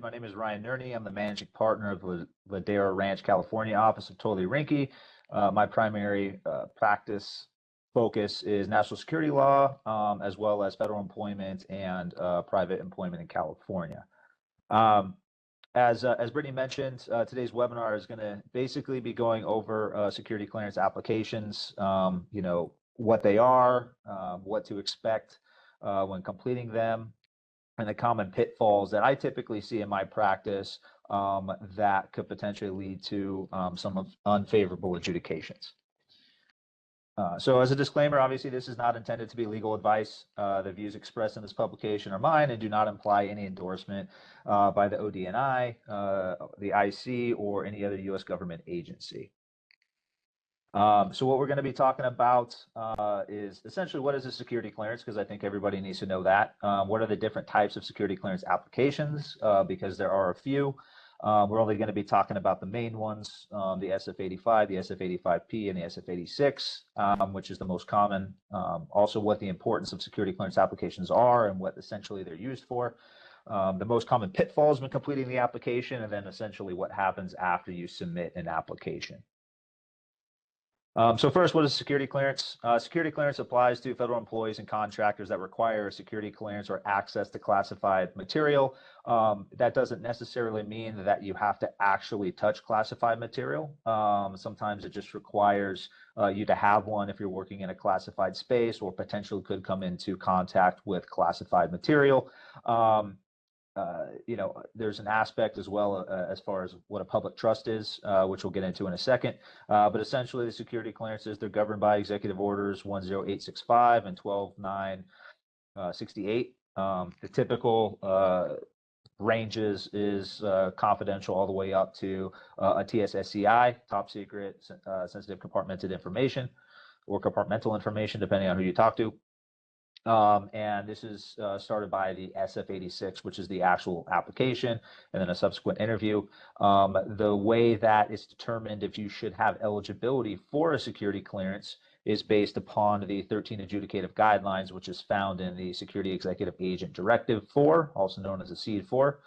My name is Ryan Nerney. I'm the managing partner of the Ladera Ranch, California office of Tully Rinckey. My primary practice focus is national security law, as well as federal employment and private employment in California. As Brittany mentioned, today's webinar is going to basically be going over security clearance applications, what they are, what to expect when completing them, and the common pitfalls that I typically see in my practice that could potentially lead to some unfavorable adjudications. So as a disclaimer, obviously this is not intended to be legal advice. The views expressed in this publication are mine and do not imply any endorsement by the ODNI, the IC, or any other U.S. government agency. So what we're going to be talking about is essentially what is a security clearance, because I think everybody needs to know that. What are the different types of security clearance applications, because there are a few. We're only going to be talking about the main ones, the SF-85, the SF-85P, and the SF-86, which is the most common. Also what the importance of security clearance applications are and what essentially they're used for. The most common pitfalls when completing the application, and then essentially what happens after you submit an application. So first, what is security clearance? Security clearance applies to federal employees and contractors that require a security clearance or access to classified material. That doesn't necessarily mean that you have to actually touch classified material. Sometimes it just requires you to have one if you're working in a classified space or potentially could come into contact with classified material. There's an aspect as well as far as what a public trust is, which we'll get into in a second. But essentially, the security clearances, they're governed by executive orders 10865 and 12968. The typical ranges is confidential all the way up to a TSSCI, top secret, sensitive compartmented information, or compartmental information, depending on who you talk to. And this is started by the SF-86, which is the actual application, and then a subsequent interview. The way that it's determined if you should have eligibility for a security clearance is based upon the 13 adjudicative guidelines, which is found in the Security Executive Agent Directive 4, also known as the SEAD 4.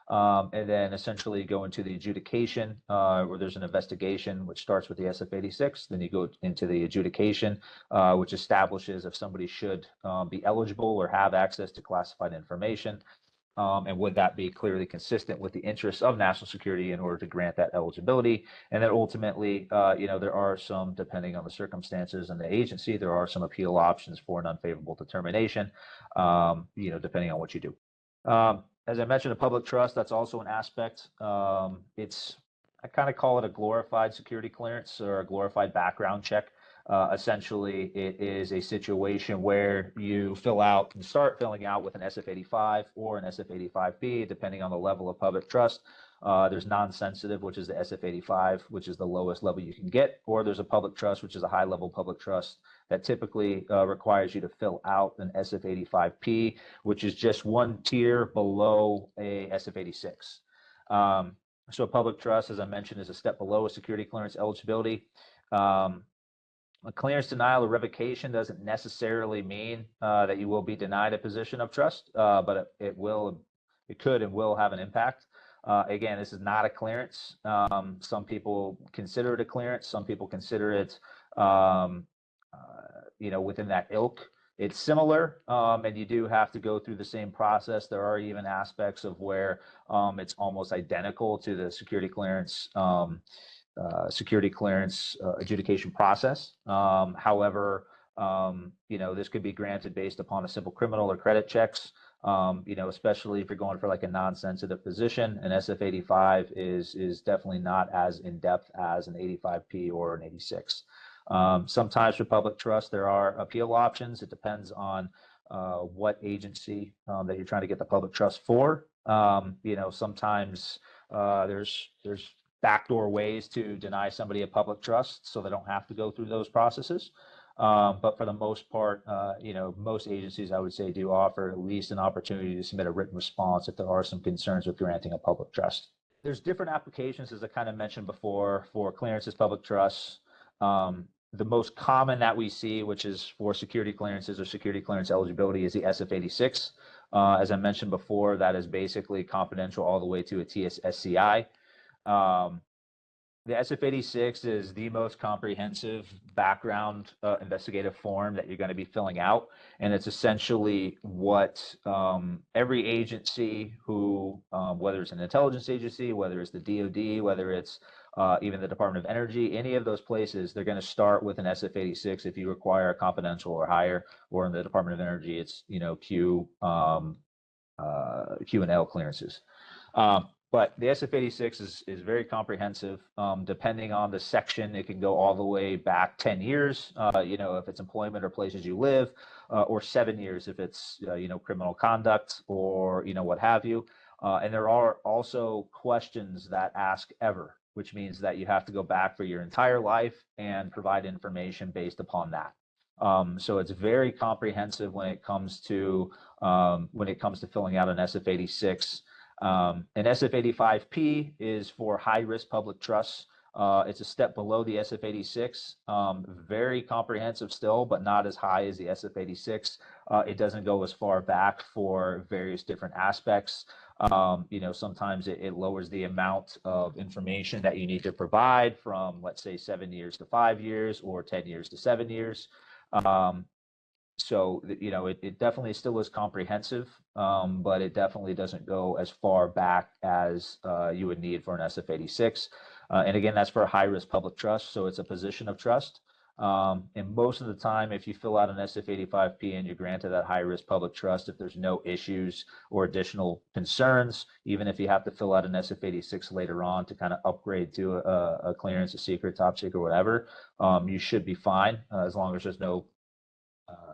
And then essentially go into the adjudication, where there's an investigation, which starts with the SF-86. Then you go into the adjudication, which establishes if somebody should be eligible or have access to classified information, and would that be clearly consistent with the interests of national security in order to grant that eligibility. And then ultimately, there are some, depending on the circumstances and the agency, there are some appeal options for an unfavorable determination, depending on what you do. As I mentioned, a public trust, that's also an aspect. I kind of call it a glorified security clearance or a glorified background check. Essentially, it is a situation where you start filling out with an SF-85 or an SF-85B, depending on the level of public trust. There's non-sensitive, which is the SF-85, which is the lowest level you can get, or there's a public trust, which is a high-level public trust that typically requires you to fill out an SF-85P, which is just one tier below a SF-86. So a public trust, as I mentioned, is a step below a security clearance eligibility. A clearance denial or revocation doesn't necessarily mean that you will be denied a position of trust, but it could and will have an impact. Again, this is not a clearance. Some people consider it a clearance. Some people consider it, within that ilk. It's similar, and you do have to go through the same process. There are even aspects of where it's almost identical to the security clearance adjudication process. However, this could be granted based upon a simple criminal or credit checks. Especially if you're going for like a non-sensitive position. An SF-85 is definitely not as in-depth as an 85P or an 86. Sometimes for public trust, there are appeal options. It depends on what agency that you're trying to get the public trust for. Sometimes there's backdoor ways to deny somebody a public trust so they don't have to go through those processes. But for the most part, most agencies, I would say, do offer at least an opportunity to submit a written response if there are some concerns with granting a public trust. There's different applications, as I kind of mentioned before, for clearances, public trusts. The most common that we see, which is for security clearances or security clearance eligibility, is the SF-86. As I mentioned before, that is basically confidential all the way to a TSSCI. The SF-86 is the most comprehensive background investigative form that you're going to be filling out, and it's essentially what every agency who, whether it's an intelligence agency, whether it's the DoD, whether it's even the Department of Energy, any of those places, they're going to start with an SF-86 if you require confidential or higher, or in the Department of Energy, it's Q and L clearances. But the SF-86 is very comprehensive. Depending on the section, it can go all the way back 10 years, if it's employment or places you live, or 7 years if it's, criminal conduct or, what have you. And there are also questions that ask ever, which means that you have to go back for your entire life and provide information based upon that. So it's very comprehensive when it comes to filling out an SF-86. An SF-85P is for high-risk public trusts. It's a step below the SF-86. Very comprehensive still, but not as high as the SF-86. It doesn't go as far back for various different aspects. Sometimes it lowers the amount of information that you need to provide from, let's say, 7 years to 5 years or 10 years to 7 years. So, it definitely still is comprehensive, but it definitely doesn't go as far back as you would need for an SF-86. And again, that's for a high-risk public trust, so it's a position of trust. And most of the time, if you fill out an SF-85P and you're granted that high-risk public trust, if there's no issues or additional concerns, even if you have to fill out an SF-86 later on to kind of upgrade to a clearance, a secret, top secret, whatever, you should be fine as long as there's no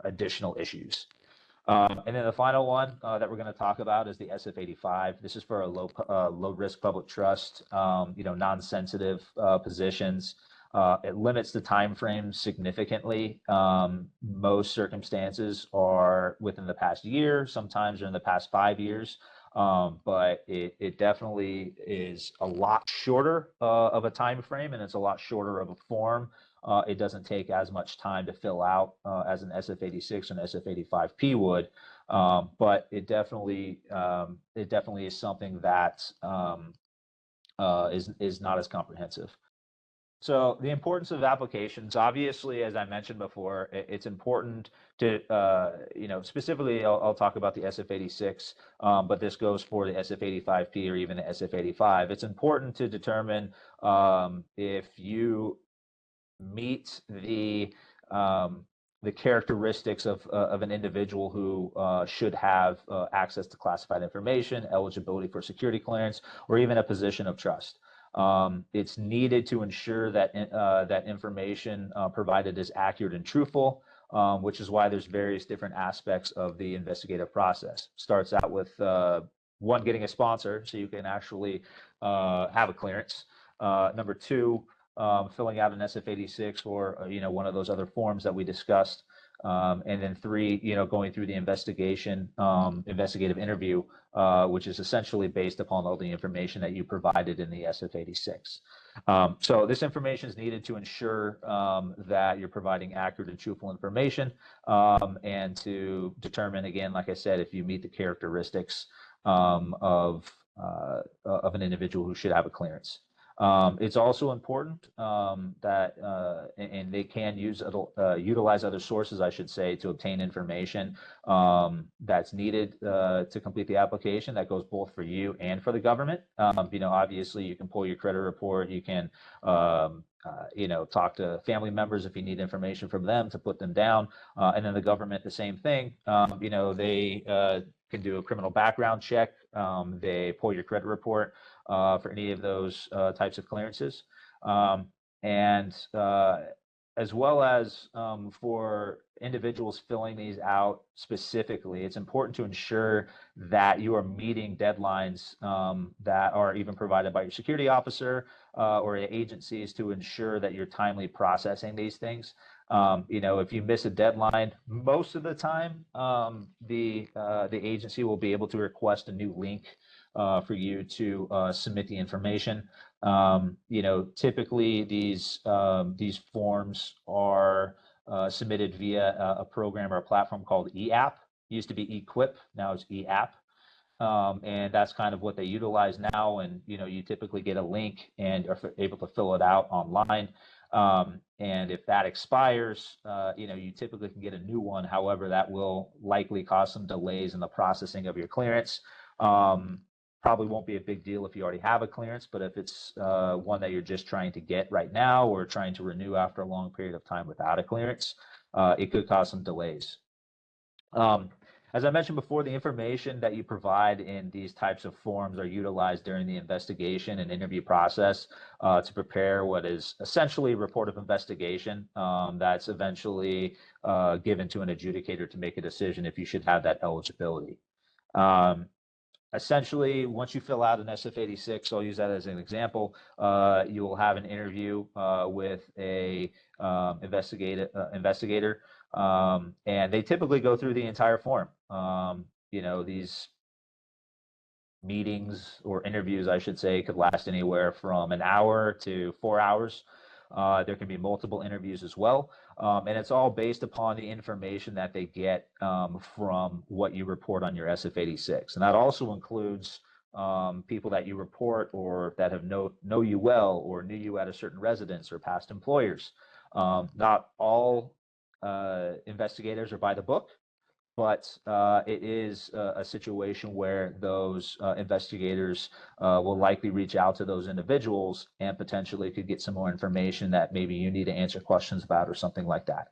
additional issues. And then the final one that we're going to talk about is the SF-85. This is for a low risk public trust, non-sensitive positions. It limits the time frame significantly. Most circumstances are within the past year, sometimes are in the past 5 years. But it definitely is a lot shorter of a time frame, and it's a lot shorter of a form. It doesn't take as much time to fill out as an SF-86 and SF-85P would, but it definitely is something that is not as comprehensive. So the importance of applications, obviously, as I mentioned before, it's important to, specifically, I'll talk about the SF-86, but this goes for the SF-85P or even the SF-85. It's important to determine if you meet the characteristics of an individual who should have access to classified information, eligibility for security clearance, or even a position of trust. It's needed to ensure that that information provided is accurate and truthful, which is why there's various different aspects of the investigative process. Starts out with one, getting a sponsor so you can actually have a clearance. Number two, filling out an SF-86 or one of those other forms that we discussed, and then three, going through the investigative interview, which is essentially based upon all the information that you provided in the SF-86. So this information is needed to ensure that you're providing accurate and truthful information, and to determine, again, like I said, if you meet the characteristics of an individual who should have a clearance. It's also important that, and they can utilize other sources, I should say, to obtain information that's needed to complete the application. That goes both for you and for the government. Obviously, you can pull your credit report. You can, talk to family members if you need information from them to put them down. And then the government, the same thing. They can do a criminal background check. They pull your credit report for any of those types of clearances. And as well as for individuals filling these out specifically, it's important to ensure that you are meeting deadlines that are even provided by your security officer or agencies to ensure that you're timely processing these things. If you miss a deadline, most of the time, the agency will be able to request a new link for you to submit the information. Typically these forms are submitted via a program or a platform called eApp. Used to be equip, now it's e-app. And that's kind of what they utilize now. And, you typically get a link and are able to fill it out online. And if that expires, you typically can get a new one. However, that will likely cause some delays in the processing of your clearance. Probably won't be a big deal if you already have a clearance, but if it's one that you're just trying to get right now or trying to renew after a long period of time without a clearance, it could cause some delays. As I mentioned before, the information that you provide in these types of forms are utilized during the investigation and interview process to prepare what is essentially a report of investigation that's eventually given to an adjudicator to make a decision if you should have that eligibility. Essentially, once you fill out an SF-86, I'll use that as an example, you will have an interview with a investigator, and they typically go through the entire form. These meetings or interviews, I should say, could last anywhere from an hour to 4 hours. There can be multiple interviews as well. And it's all based upon the information that they get from what you report on your SF-86. And that also includes people that you report or that have know you well or knew you at a certain residence or past employers. Not all investigators are by the book, but it is a situation where those investigators will likely reach out to those individuals and potentially could get some more information that maybe you need to answer questions about or something like that.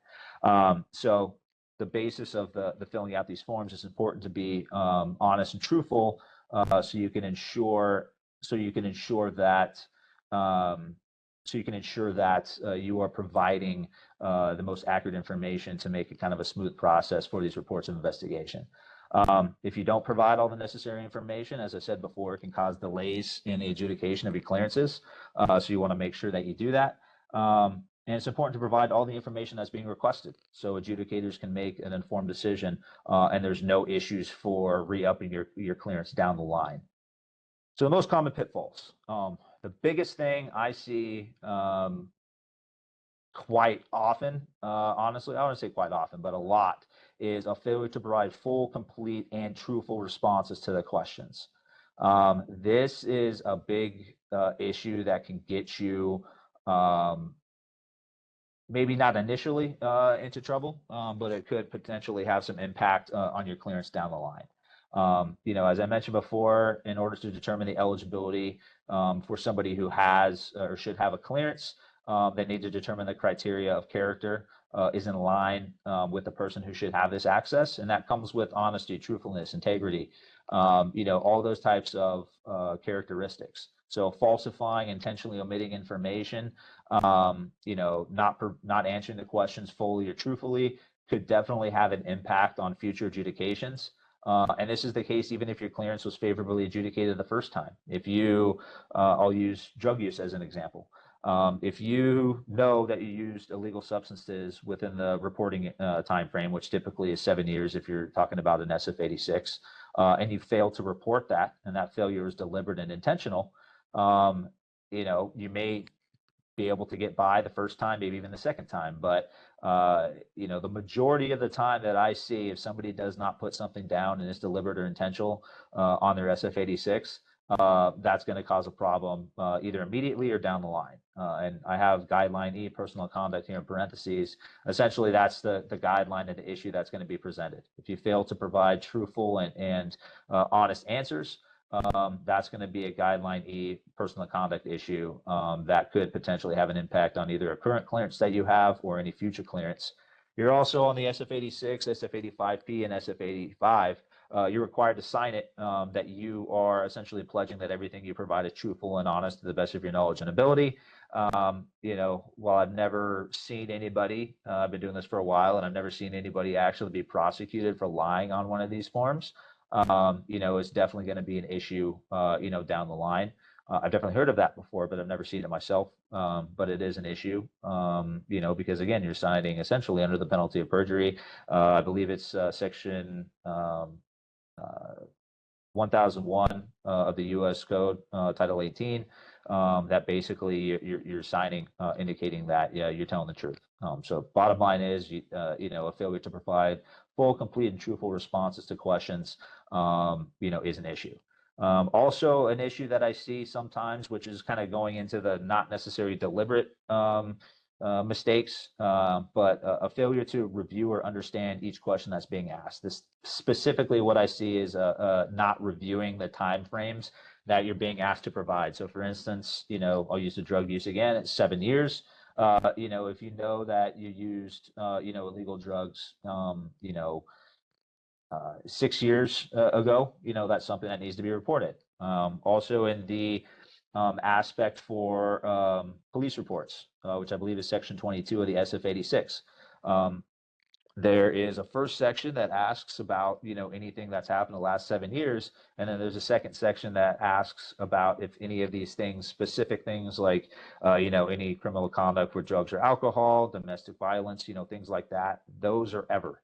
So the basis of the filling out these forms is important to be honest and truthful, so you can ensure that you are providing the most accurate information to make it kind of a smooth process for these reports of investigation. If you don't provide all the necessary information, as I said before, it can cause delays in the adjudication of your clearances. So you want to make sure that you do that. And it's important to provide all the information that's being requested so adjudicators can make an informed decision and there's no issues for re-upping your clearance down the line. So the most common pitfalls. The biggest thing I see quite often, honestly, I don't want to say quite often, but a lot, is a failure to provide full, complete, and truthful responses to the questions. This is a big issue that can get you maybe not initially into trouble, but it could potentially have some impact on your clearance down the line. As I mentioned before, in order to determine the eligibility for somebody who has or should have a clearance, they need to determine the criteria of character is in line with the person who should have this access. And that comes with honesty, truthfulness, integrity, all those types of characteristics. So falsifying, intentionally omitting information, not answering the questions fully or truthfully could definitely have an impact on future adjudications. And this is the case even if your clearance was favorably adjudicated the first time. If you, I'll use drug use as an example. If you know that you used illegal substances within the reporting time frame, which typically is 7 years if you're talking about an SF-86, and you fail to report that, and that failure is deliberate and intentional, you may be able to get by the first time, maybe even the second time. But, the majority of the time that I see, if somebody does not put something down and is deliberate or intentional on their SF-86, that's going to cause a problem either immediately or down the line. And I have guideline E, personal conduct, here in parentheses. Essentially, that's the guideline and the issue that's going to be presented. If you fail to provide truthful and honest answers, that's going to be a guideline E, personal conduct issue that could potentially have an impact on either a current clearance that you have or any future clearance. You're also on the SF-86, SF-85P, and SF-85. You're required to sign it that you are essentially pledging that everything you provide is truthful and honest to the best of your knowledge and ability. While I've never seen anybody, I've been doing this for a while, and I've never seen anybody actually be prosecuted for lying on one of these forms. It's definitely going to be an issue, down the line. I've definitely heard of that before, but I've never seen it myself. But it is an issue, because again, you're signing essentially under the penalty of perjury. I believe it's section 1001 of the U.S. Code, Title 18, that basically you're signing, indicating that you're telling the truth. So bottom line is, a failure to provide full, complete, and truthful responses to questions, is an issue. Also, an issue that I see sometimes, which is kind of going into the not necessarily deliberate mistakes, but a failure to review or understand each question that's being asked. This specifically, what I see is not reviewing the time frames that you're being asked to provide. So, for instance, I'll use the drug use again. It's 7 years. If you know that you used, illegal drugs, 6 years ago, that's something that needs to be reported. Also in the aspect for police reports, which I believe is section 22 of the SF 86. There is a first section that asks about, anything that's happened in the last 7 years. And then there's a second section that asks about if any of these things, specific things like, any criminal conduct with drugs or alcohol, domestic violence, things like that, those are ever.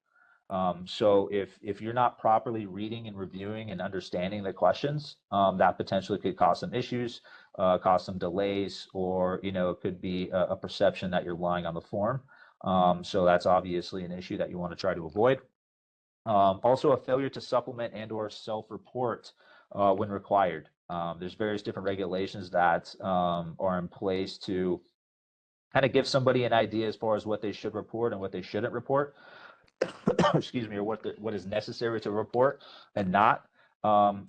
So if you're not properly reading and reviewing and understanding the questions, that potentially could cause some issues, cause some delays, or, it could be a perception that you're lying on the form. So that's obviously an issue that you want to try to avoid. Also, a failure to supplement and or self-report when required. There's various different regulations that are in place to kind of give somebody an idea as far as what they should report and what they shouldn't report. Excuse me, or what is necessary to report and not.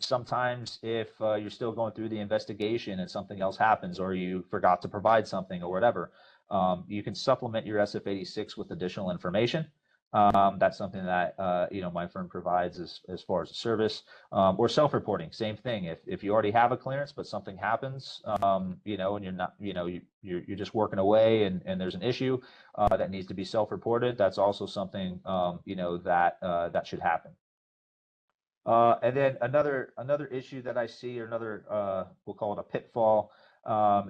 Sometimes if you're still going through the investigation and something else happens, or you forgot to provide something or whatever, you can supplement your SF 86 with additional information. That's something that my firm provides as far as a service, or self-reporting. Same thing. If you already have a clearance but something happens, and you're not, you're just working away and there's an issue that needs to be self-reported, that's also something that should happen. And then another issue that I see, or another we'll call it a pitfall,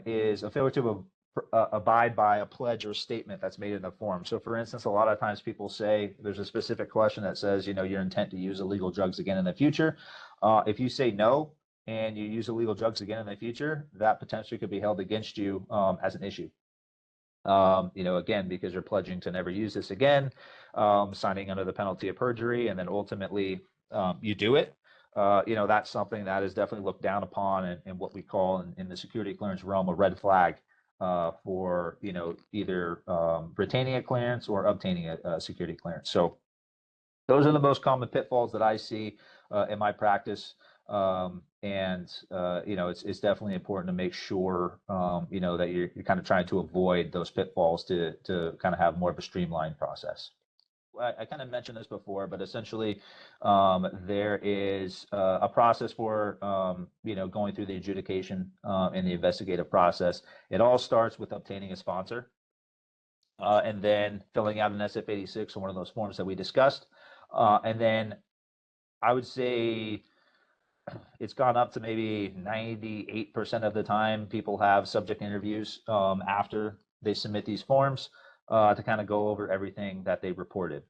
is a failure to abide by a pledge or statement that's made in the form. So, for instance, a lot of times people say there's a specific question that says, your intent to use illegal drugs again in the future. If you say no and you use illegal drugs again in the future, that potentially could be held against you as an issue. Again, because you're pledging to never use this again, signing under the penalty of perjury, and then ultimately you do it. That's something that is definitely looked down upon, and what we call in the security clearance realm a red flag for either retaining a clearance or obtaining a security clearance. So those are the most common pitfalls that I see in my practice. It's definitely important to make sure that you're kind of trying to avoid those pitfalls to kind of have more of a streamlined process. I kind of mentioned this before, but essentially there is a process for going through the adjudication and the investigative process. It all starts with obtaining a sponsor and then filling out an SF 86 or one of those forms that we discussed. And then I would say it's gone up to maybe 98% of the time people have subject interviews after they submit these forms to kind of go over everything that they reported.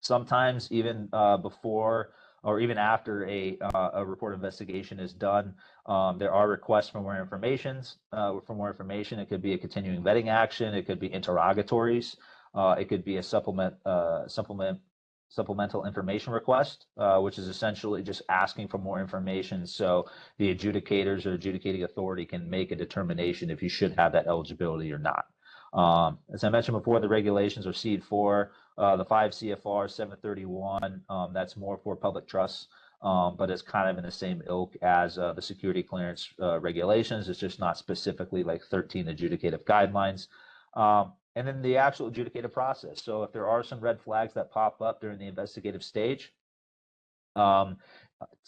Sometimes even before or even after a report investigation is done, there are requests for more information. It could be a continuing vetting action. It could be interrogatories. It could be a supplemental information request, which is essentially just asking for more information so the adjudicators or adjudicating authority can make a determination if you should have that eligibility or not. As I mentioned before, the regulations are CED 4, the 5 CFR 731, that's more for public trusts, but it's kind of in the same ilk as the security clearance regulations. It's just not specifically like 13 adjudicative guidelines. And then the actual adjudicative process. So if there are some red flags that pop up during the investigative stage,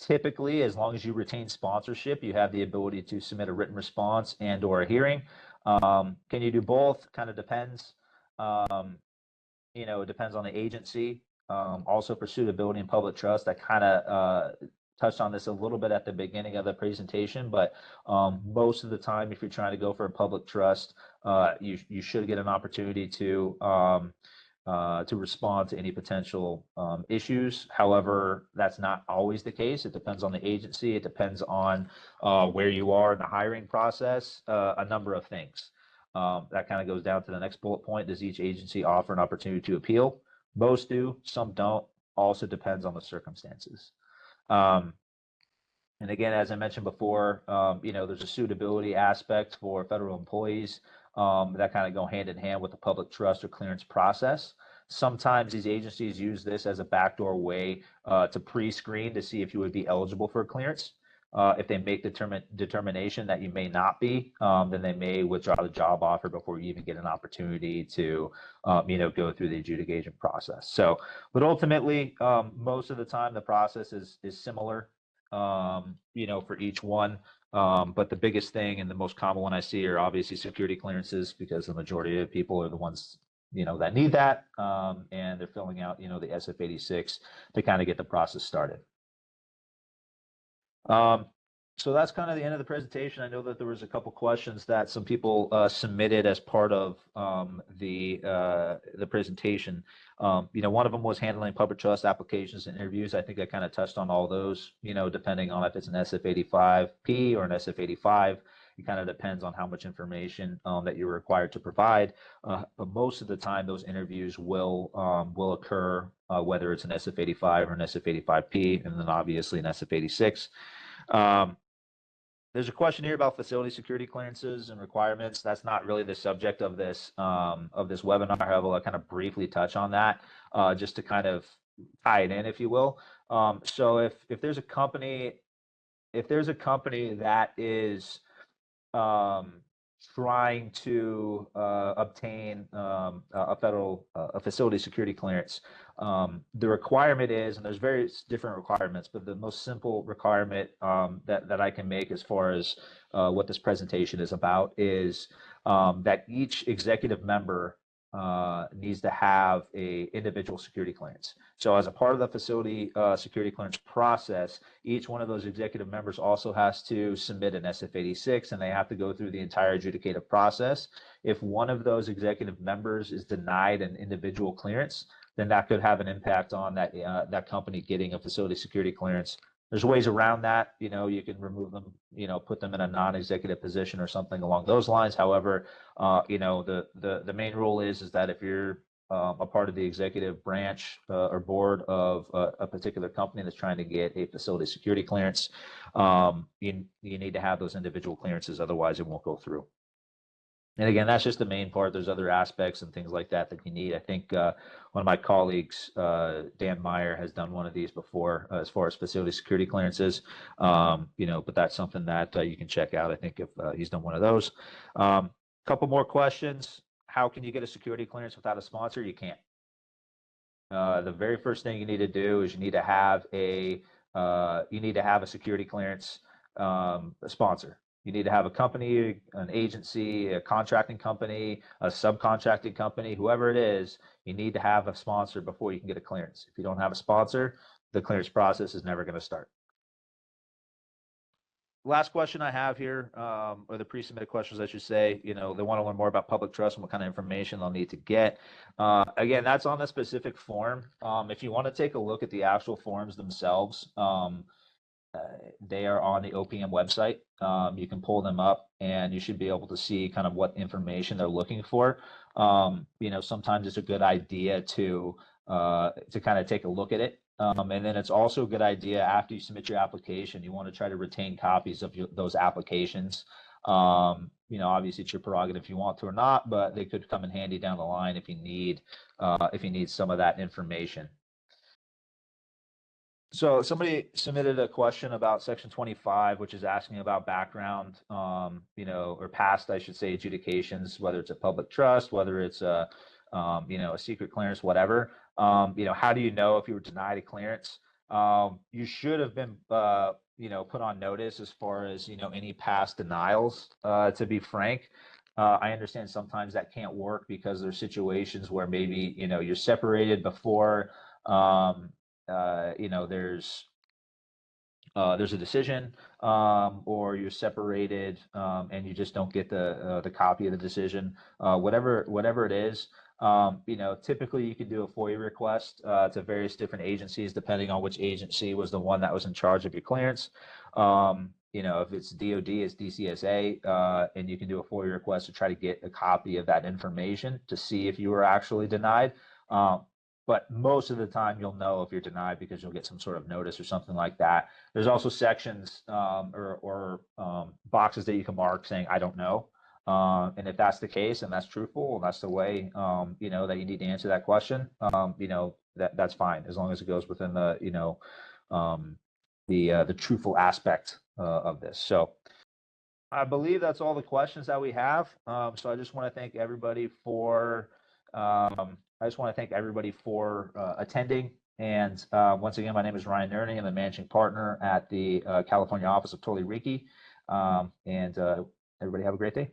typically, as long as you retain sponsorship, you have the ability to submit a written response and or a hearing. Can you do both? Kind of depends. It depends on the agency. Also for suitability and public trust, I kind of touched on this a little bit at the beginning of the presentation, but most of the time, if you're trying to go for a public trust, you should get an opportunity to respond to any potential issues. However, that's not always the case. It depends on the agency. It depends on where you are in the hiring process, a number of things. That kind of goes down to the next bullet point. Does each agency offer an opportunity to appeal? Most do, some don't. also depends on the circumstances. And again, as I mentioned before, there's a suitability aspect for federal employees that kind of go hand in hand with the public trust or clearance process. Sometimes these agencies use this as a backdoor way to pre-screen to see if you would be eligible for clearance. If they make determination that you may not be, then they may withdraw the job offer before you even get an opportunity to, go through the adjudication process. So, but ultimately, most of the time the process is similar, for each one. But the biggest thing and the most common one I see are obviously security clearances, because the majority of people are the ones, that need that, and they're filling out, the SF-86 to kind of get the process started. So that's kind of the end of the presentation. I know that there was a couple questions that some people submitted as part of the presentation. One of them was handling public trust applications and interviews. I think I kind of touched on all those, depending on if it's an SF-85P or an SF-85. It kind of depends on how much information that you're required to provide. But most of the time, those interviews will occur, whether it's an SF-85 or an SF-85P, and then obviously an SF-86. There's a question here about facility security clearances and requirements. That's not really the subject of this webinar. However, I'll kind of briefly touch on that just to kind of tie it in, if you will. So if there's a company that is trying to obtain a federal facility security clearance, the requirement is, and there's various different requirements, but the most simple requirement that I can make as far as what this presentation is about is that each executive member needs to have a individual security clearance. So as a part of the facility security clearance process, each one of those executive members also has to submit an SF-86, and they have to go through the entire adjudicative process. If one of those executive members is denied an individual clearance, then that could have an impact on that company getting a facility security clearance. There's ways around that. You can remove them, put them in a non-executive position or something along those lines. However, the main rule is that if you're a part of the executive branch or board of a particular company that's trying to get a facility security clearance, you need to have those individual clearances. Otherwise, it won't go through. And again, that's just the main part. There's other aspects and things like that you need. I think one of my colleagues, Dan Meyer, has done one of these before as far as facility security clearances. But that's something that you can check out, I think, if he's done one of those. Couple more questions. How can you get a security clearance without a sponsor? You can't. The very first thing you need to do is you need to have a security clearance sponsor. You need to have a company, an agency, a contracting company, a subcontracting company, whoever it is. You need to have a sponsor before you can get a clearance. If you don't have a sponsor, the clearance process is never going to start. Last question I have here, or the pre-submitted questions, I should say, they want to learn more about public trust and what kind of information they'll need to get. Again, that's on the specific form. If you want to take a look at the actual forms themselves, they are on the OPM website. You can pull them up and you should be able to see kind of what information they're looking for. Sometimes it's a good idea to kind of take a look at it. And then it's also a good idea, after you submit your application, you want to try to retain copies of those applications. Obviously it's your prerogative if you want to or not, but they could come in handy down the line if you need some of that information. So somebody submitted a question about Section 25, which is asking about background, or past, I should say, adjudications, whether it's a public trust, whether it's a secret clearance, whatever. How do you know if you were denied a clearance? You should have been, put on notice as far as, any past denials, to be frank. I understand sometimes that can't work because there's situations where maybe, you're separated before, there's a decision, or you're separated, and you just don't get the copy of the decision, whatever it is. Typically you can do a FOIA request to various different agencies, depending on which agency was the one that was in charge of your clearance. If it's DOD, it's DCSA, and you can do a FOIA request to try to get a copy of that information to see if you were actually denied. but most of the time you'll know if you're denied because you'll get some sort of notice or something like that. There's also sections or boxes that you can mark saying I don't know. And if that's the case and that's truthful and that's the way that you need to answer that question, that's fine as long as it goes within the the truthful aspect of this. So I believe that's all the questions that we have. So I just want to thank everybody for attending. And once again, my name is Ryan Nerney. I'm the managing partner at the California office of Tully Rinckey. And everybody have a great day.